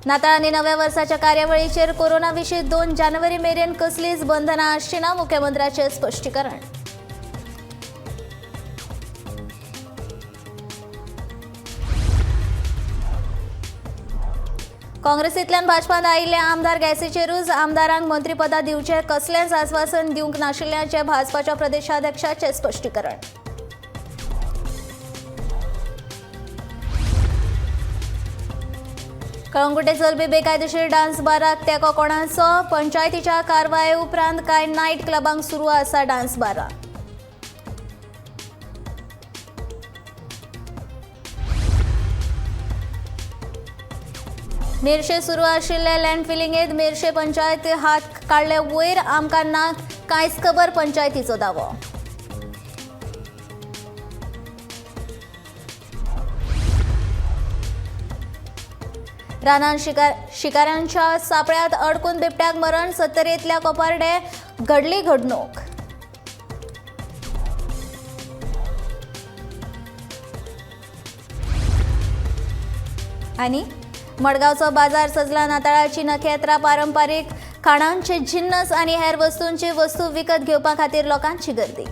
नाताळ आणि नव्या वर्साच्या कार्यावळीचेर कोरोना विशीं 2 जानेवारी मेरेन कसलीच बंधनां आसची ना, मुख्यमंत्र्याचे स्पश्टीकरण. काँग्रेसींतल्यान भाजपांत आयिल्ले आमदार गॅसीचेरूच आमदारांक मंत्रीपदां दिवचे कसलेंच आस्वासन दिवंक नाशिल्ल्याचे भाजपाच्या प्रदेशाध्यक्षाचे स्पश्टीकरण. कळंगुटे चलपी बेकायदेशीर डान्स बाराक तेंको कोणाचो? पंचायतीच्या कारवाये उपरांत कांय नायट क्लबांक सुरू आसा डान्स बारां. मेर्शे सुरू आशिल्ले लँड फिलिंगेत मेर्शे पंचायत हात काडले वयर, आमकां ना कांयच खबर पंचायतीचो दावो. रानांत शिकाऱ्यांच्या सापळ्यात अडकून बिबट्याक मरण, सत्तरेंतल्या कोपारडे घडली घडणूक. आनी मडगांवचो बाजार सजला. नाताळाची नखेत्रा, पारंपारीक खाणांचे जिन्नस आनी हेर वस्तूंची वस्तू विकत घेवपा खातीर लोकांची गर्दी.